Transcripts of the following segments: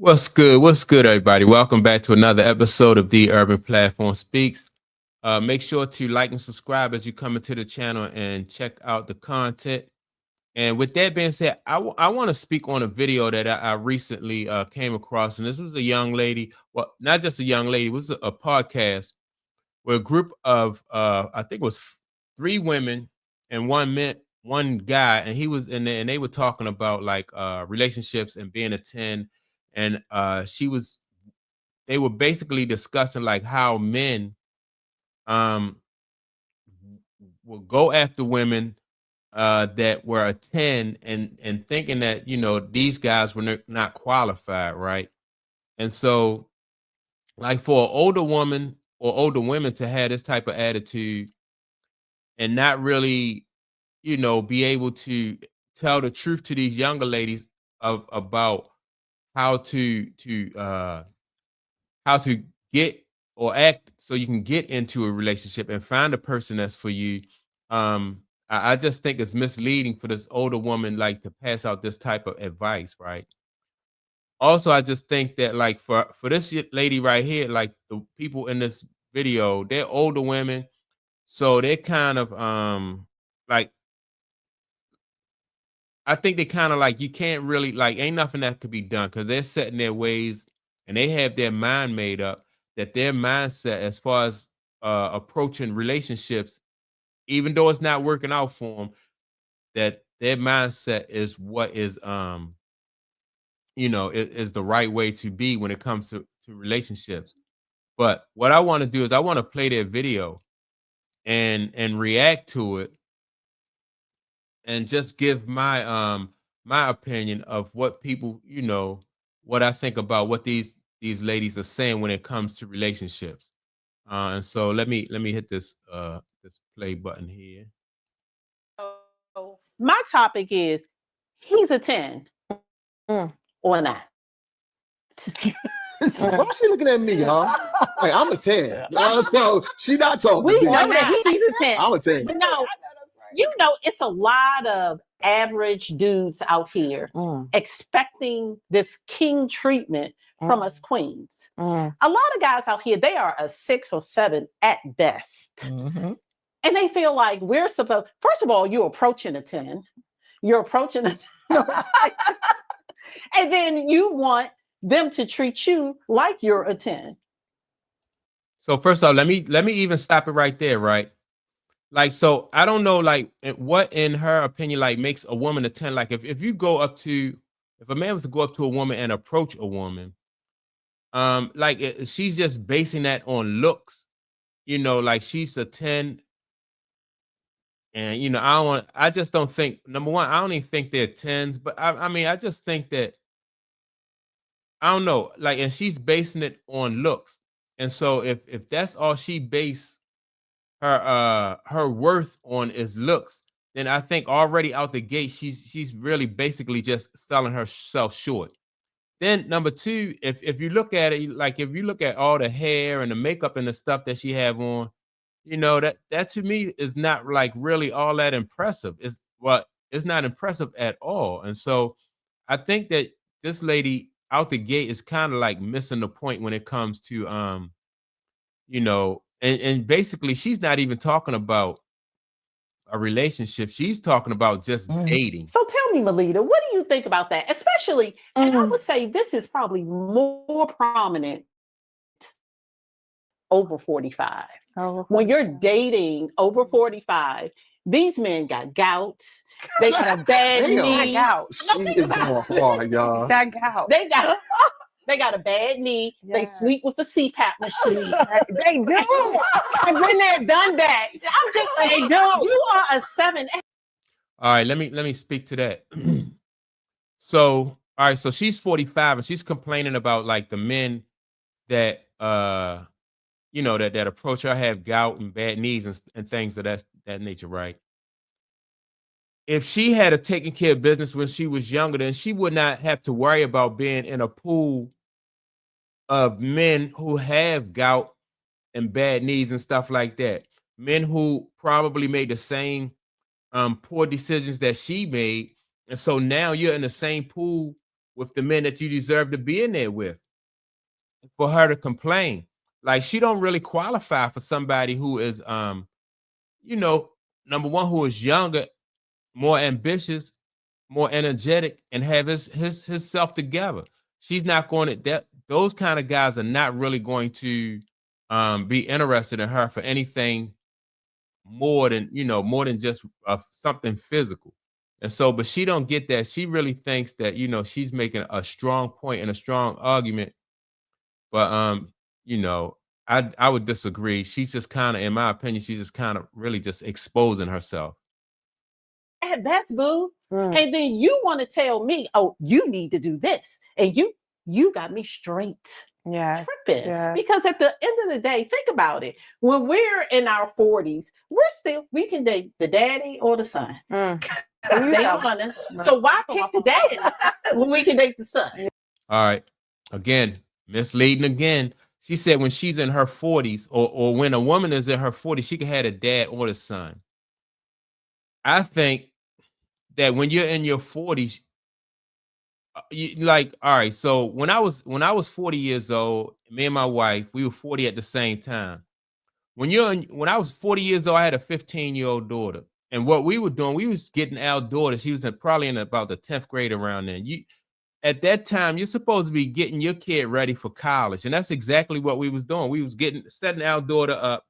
What's good? What's good, everybody? Welcome back to another episode of The Urban Platform Speaks. Make sure to like and subscribe as you come into the channel and check out the content. And with that being said, I want to speak on a video that I recently came across. And this was a young lady, well, not just a young lady, it was a podcast where a group of, I think it was three women and one guy, and he was in there, and they were talking about like relationships and being a 10. And they were basically discussing like how men um will go after women that were a 10 and thinking that these guys were not qualified, right? And so like for an older woman or older women to have this type of attitude and not really be able to tell the truth to these younger ladies of about how to get or act so you can get into a relationship and find a person that's for you. I just think it's misleading for this older woman like to pass out this type of advice, right? Also, I just think that like for this lady right here, like the people in this video, they're older women, so they're kind of like I think they kind of like you can't really like ain't nothing that could be done because they're set in their ways and they have their mind made up that their mindset as far as approaching relationships, even though it's not working out for them, that their mindset is what is is the right way to be when it comes to relationships. But what I want to do is I want to play their video and react to it and just give my opinion of what people, what I think about what these ladies are saying when it comes to relationships. And so let me hit this play button here. So my topic is he's a 10 Mm. or not. Why she looking at me, y'all? Like, I'm a 10. So she not talking We to me. know that he's a 10. I'm a 10. But no, it's a lot of average dudes out here expecting this king treatment from us queens. A lot of guys out here, they are a 6 or 7 at best. Mm-hmm. And they feel like we're supposed, first of all, you're approaching a 10. You're approaching a and then you want them to treat you like you're a 10. So first off, let me even stop it right there, right? Like, so I don't know, like, what in her opinion, like, makes a woman a 10. Like, if you go up to, if a man was to go up to a woman and approach a woman, she's just basing that on looks, like she's a 10. And I just don't think, number one, I don't even think they're 10s, but I mean, I just think that I don't know, like, and she's basing it on looks. And so if that's all she base her worth on is looks, then I think already out the gate she's really basically just selling herself short. Then number two, if you look at it, like if you look at all the hair and the makeup and the stuff that she have on, that to me is not like really all that impressive. It's not impressive at all. And so I think that this lady out the gate is kind of like missing the point when it comes to and basically she's not even talking about a relationship. She's talking about just dating. So tell me, Melita, what do you think about that? Especially, and I would say this is probably more prominent over 45. When you're dating over 45, these men got gout. They got a bad knee. She is going hard, y'all. That gout. They got a bad knee. Yes. They sleep with a CPAP machine. They do. I've been there, done that. I'm just saying, you are a 7. All right, let me speak to that. So, all right, so she's 45 and she's complaining about like the men that that approach her have gout and bad knees and things of that nature, right? If she had a taken care of business when she was younger, then she would not have to worry about being in a pool of men who have gout and bad knees and stuff like that. Men who probably made the same poor decisions that she made. And so now you're in the same pool with the men that you deserve to be in there with, for her to complain. Like, she don't really qualify for somebody who is you know, number one, who is younger, more ambitious, more energetic, and have his self together. She's not going to that. Those kind of guys are not really going to be interested in her for anything more than, more than just something physical. And so, but she don't get that. She really thinks that, she's making a strong point and a strong argument. But you know, I would disagree. She's just kind of, in my opinion, she's just kind of really just exposing herself. At best, boo. And then you want to tell me, oh, you need to do this. And you got me straight. Yeah. Tripping. Yeah. Because at the end of the day, think about it. When we're in our 40s, we can date the daddy or the son. They honest. So why pick the daddy when we can date the son? All right. Again, misleading again. She said when she's in her 40s, or when a woman is in her 40s, she can have a dad or the son. I think that when you're in your 40s, all right, so when I was 40 years old, me and my wife, we were 40 at the same time. When I was 40 years old, I had a 15-year-old daughter. And what we were doing, we was getting our daughter. She was probably in about the 10th grade around then. At that time, you're supposed to be getting your kid ready for college. And that's exactly what we was doing. We was setting our daughter up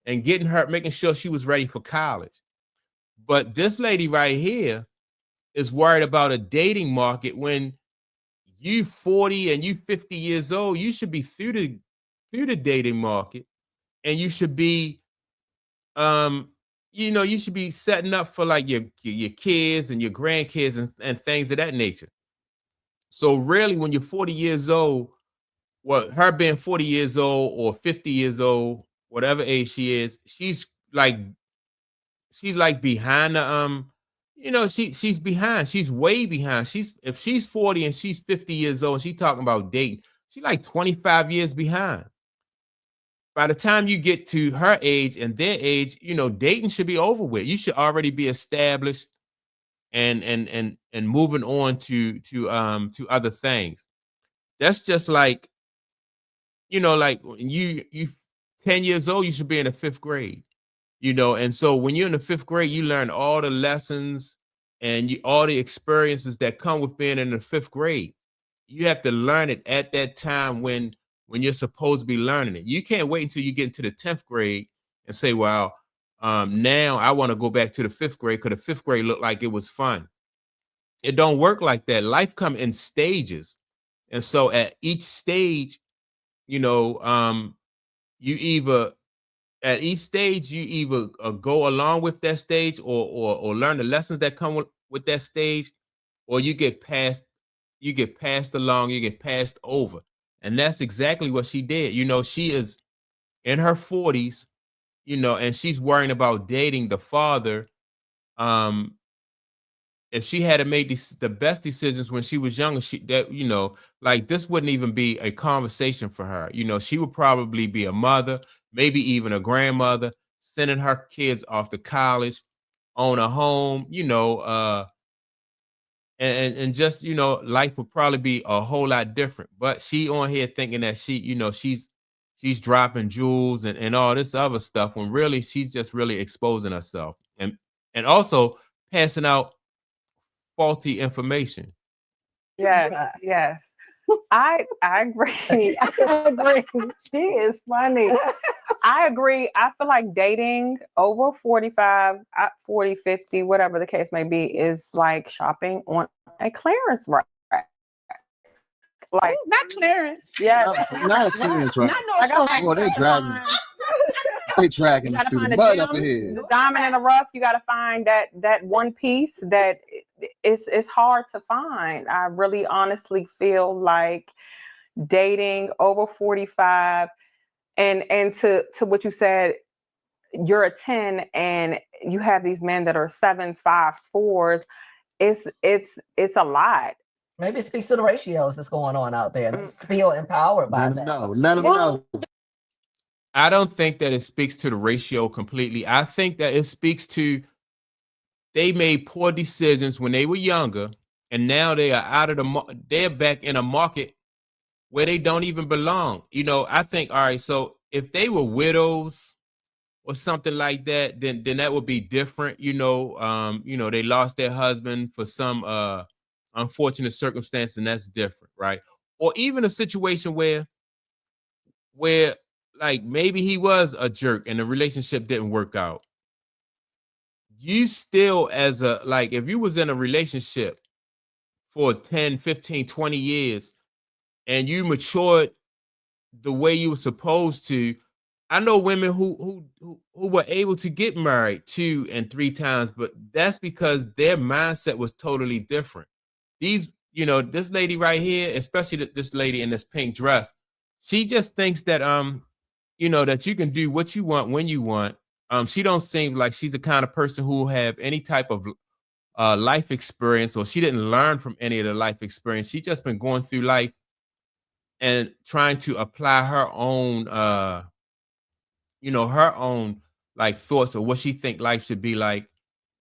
and getting her, making sure she was ready for college. But this lady right here is worried about a dating market. When you 40 and you 50 years old, you should be through the dating market, and you should be you should be setting up for like your kids and your grandkids and things of that nature. So really, when you're 40 years old, her being 40 years old or 50 years old, whatever age she is, she's like behind the she's behind. She's way behind. If she's 40 and she's 50 years old and she's talking about dating, she's like 25 years behind. By the time you get to her age and their age, dating should be over with. You should already be established and moving on to other things. That's just like, like when you 10 years old, you should be in the 5th grade. And so when you're in the 5th grade, you learn all the lessons and all the experiences that come with being in the 5th grade. You have to learn it at that time when you're supposed to be learning it. You can't wait until you get into the 10th grade and say, well, now I want to go back to the 5th grade because the 5th grade looked like it was fun. It don't work like that. Life come in stages. And so at each stage, you either at each stage you either go along with that stage or learn the lessons that come with that stage, or you get passed along, you get passed over. And that's exactly what she did. She is in her 40s, and she's worrying about dating the father. If she had to make the best decisions when she was younger, like this wouldn't even be a conversation for her. She would probably be a mother, maybe even a grandmother, sending her kids off to college, own a home, and just, life would probably be a whole lot different. But she on here thinking that she's dropping jewels and all this other stuff, when really she's just really exposing herself and also passing out faulty information. Yes, yes. I agree. I agree. She is funny. I agree. I feel like dating over 45, 40, 50, whatever the case may be, is like shopping on a clearance rack. Like, not clearance. Yeah. Not a clearance rack. Well, they dragging us through the mud up ahead. The diamond in the rough. You got to find that one piece that it's hard to find. I really honestly feel like dating over 45 and to what you said, you're a 10 and you have these men that are 7s, 5s, 4s. It's a lot. Maybe it speaks to the ratios that's going on out there. They feel empowered by that. No, let them know. I don't think that it speaks to the ratio completely. I think that it speaks to they made poor decisions when they were younger, and now they are out of they're back in a market where they don't even belong. You know, I think, all right, so if they were widows or something like that, then that would be different. You know, they lost their husband for some unfortunate circumstance, and that's different, right? Or even a situation where like maybe he was a jerk and the relationship didn't work out. You still, as a, like, if you was in a relationship for 10, 15, 20 years and you matured the way you were supposed to. I know women who were able to get married 2 and 3 times, but that's because their mindset was totally different. These, you know, this lady right here, especially this lady in this pink dress, she just thinks that you know, that you can do what you want when you want. She don't seem like she's the kind of person who have any type of life experience, or she didn't learn from any of the life experience. She just been going through life and trying to apply her own you know, her own like thoughts of what she think life should be like,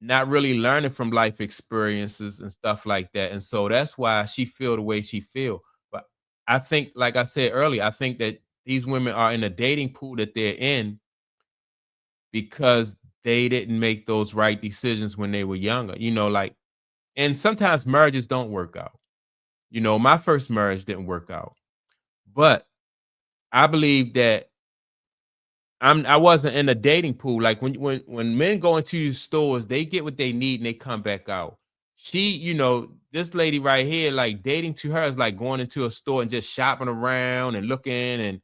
not really learning from life experiences and stuff like that. And so that's why she feel the way she feel. But I think, like I said earlier, I think that these women are in a dating pool that they're in because they didn't make those right decisions when they were younger. You know, like, and sometimes marriages don't work out. You know, my first marriage didn't work out. But I believe that I wasn't in a dating pool. Like when men go into stores, they get what they need and they come back out. She, you know, this lady right here, like dating to her is like going into a store and just shopping around and looking, and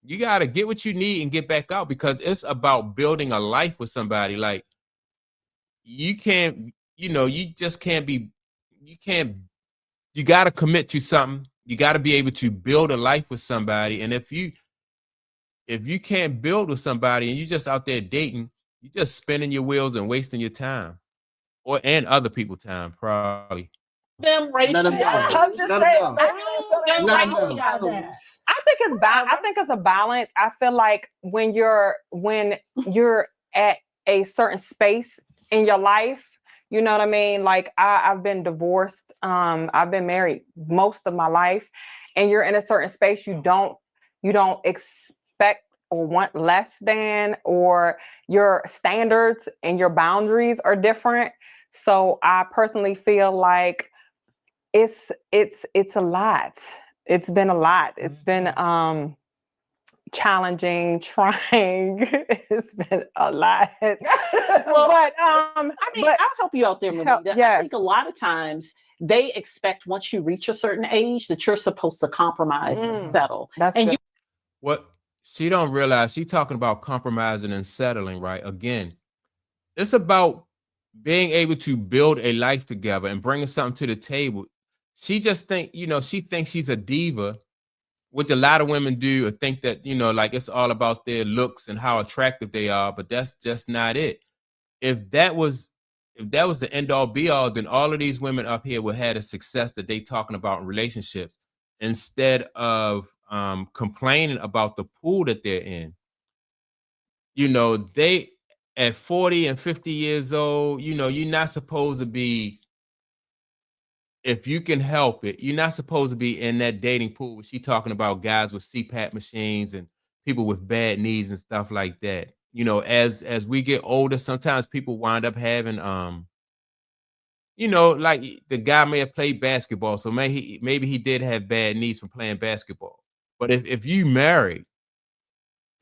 you gotta get what you need and get back out, because it's about building a life with somebody. Like, you can't, you know, you just can't be, you can't, you gotta commit to something. You gotta be able to build a life with somebody. And if you can't build with somebody and you just out there dating, you just spinning your wheels and wasting your time, or and other people's time probably. Them right. Let 'em know. I'm just Let 'em saying. know. Them Let 'em right know. down. I think it's a balance. I feel like when you're at a certain space in your life, you know what I mean? Like I've been divorced. I've been married most of my life, and you're in a certain space you don't expect or want less than, or your standards and your boundaries are different. So I personally feel like it's a lot. It's been a lot. It's been challenging, trying. It's been a lot. Well, But I mean, I'll help you out there, Melinda. yes. I think a lot of times they expect once you reach a certain age that you're supposed to compromise and settle. That's and good. What she don't realize, she talking about compromising and settling, right? Again, it's about being able to build a life together and bringing something to the table. She just think, you know, she thinks she's a diva, which a lot of women do, or think that, you know, like it's all about their looks and how attractive they are, but that's just not it. If that was the end all be all, then all of these women up here would have the success that they talking about in relationships, instead of complaining about the pool that they're in. You know, they at 40 and 50 years old, you know, you're not supposed to be, if you can help it, you're not supposed to be in that dating pool where she talking about guys with CPAP machines and people with bad knees and stuff like that. You know, as we get older, sometimes people wind up having you know, like the guy may have played basketball, so maybe he did have bad knees from playing basketball. But if you married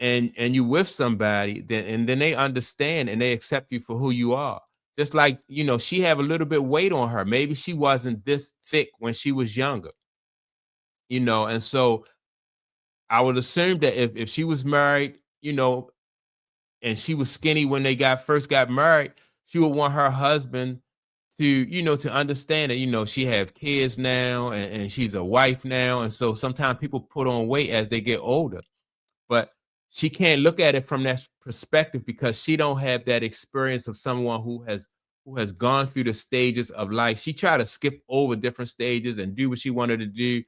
and you with somebody, then they understand and they accept you for who you are. Just like, you know, she have a little bit weight on her. Maybe she wasn't this thick when she was younger, you know, and so I would assume that if she was married, you know, and she was skinny when they first got married, she would want her husband to, you know, to understand that, you know, she have kids now, and she's a wife now. And so sometimes people put on weight as they get older, but she can't look at it from that perspective because she don't have that experience of someone who has gone through the stages of life. She tried to skip over different stages and do what she wanted to do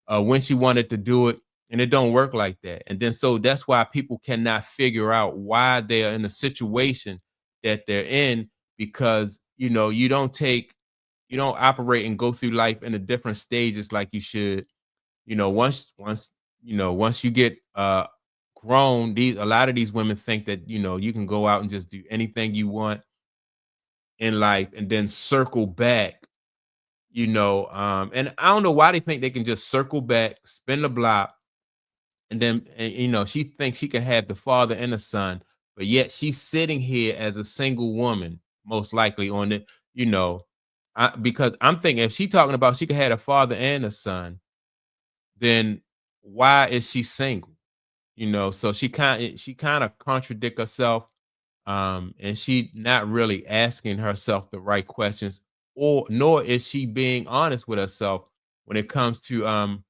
when she wanted to do it, and it don't work like that. And then so that's why people cannot figure out why they are in the situation that they're in, because, you know, you don't take you don't operate and go through life in the different stages like you should. You know, once you get grown, a lot of these women think that, you know, you can go out and just do anything you want in life and then circle back, you know. And I don't know why they think they can just circle back, spin the block, and then you know, she thinks she can have the father and the son, but yet she's sitting here as a single woman, most likely on it, you know. Because I'm thinking if she talking about she could have a father and a son, then why is she single? You know, so she kind of contradict herself, and she not really asking herself the right questions, or nor is she being honest with herself when it comes to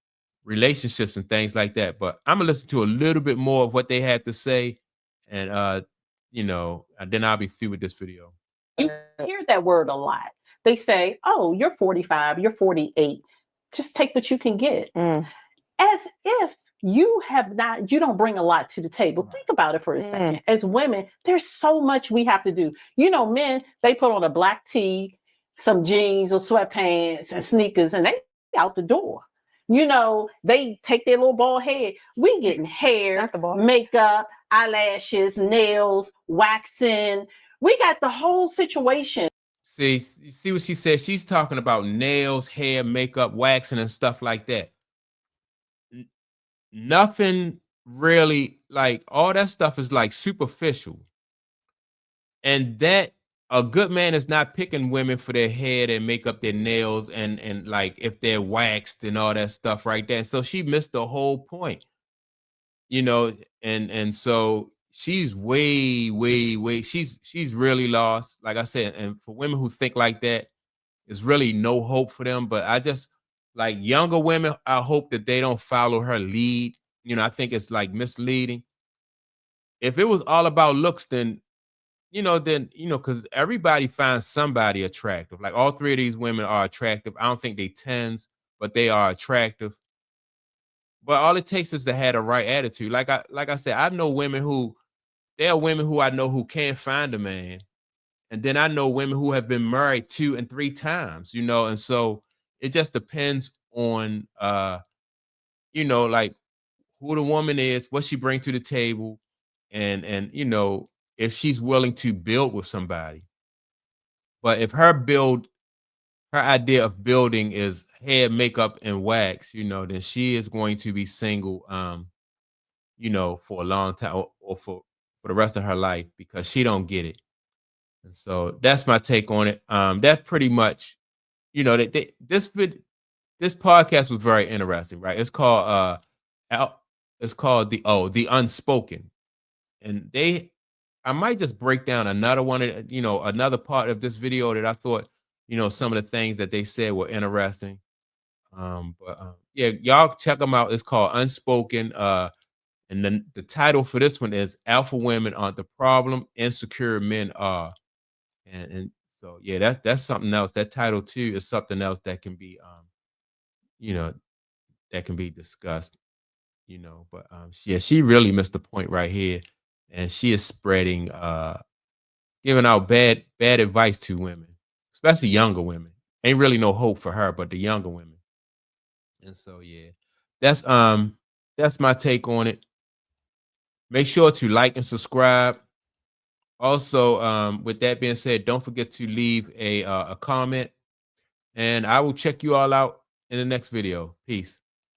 relationships and things like that. But I'm gonna listen to a little bit more of what they had to say, and you know, and then I'll be through with this video. You hear that word a lot. They say, "Oh, you're 45, you're 48. Just take what you can get." As if you don't bring a lot to the table. Think about it for a second. As women, there's so much we have to do. You know, men, they put on a black tee, some jeans or sweatpants and sneakers, and they out the door. You know, they take their little bald head. We getting hair, makeup, eyelashes, nails, waxing. We got the whole situation. See, you see what she said? She's talking about nails, hair, makeup, waxing, and stuff like that. Nothing really, like, all that stuff is like superficial. And that a good man is not picking women for their hair, their makeup, their nails, and like if they're waxed and all that stuff right there. So she missed the whole point, you know. And so she's way, she's really lost, like I said. And for women who think like that, there's really no hope for them. But I just, like, younger women, I hope that they don't follow her lead. You know, I think it's like misleading. If it was all about looks, then because everybody finds somebody attractive. Like, all three of these women are attractive. I don't think they tens, but they are attractive. But all it takes is to have the right attitude. Like I said, there are women who I know who can't find a man. And then I know women who have been married 2 and 3 times, you know. And so it just depends on like, who the woman is, what she brings to the table, and you know, if she's willing to build with somebody. But if her idea of building is hair, makeup, and wax, you know, then she is going to be single, you know, for a long time, or for the rest of her life, because she don't get it. And so that's my take on it. That pretty much, you know, this podcast was very interesting, right? It's called the Unspoken, and I might just break down another one, another part of this video that I thought, you know, some of the things that they said were interesting. Yeah, y'all check them out. It's called Unspoken. And then the title for this one is "Alpha Women Aren't the Problem, Insecure Men Are." And so, yeah, that's something else. That title too is something else that can be, you know, that can be discussed, you know. But yeah, she really missed the point right here, and she is spreading, giving out bad advice to women, especially younger women. Ain't really no hope for her, but the younger women. And so, yeah, that's that's my take on it. Make sure to like and subscribe. Also, with that being said, don't forget to leave a comment, and I will check you all out in the next video. Peace.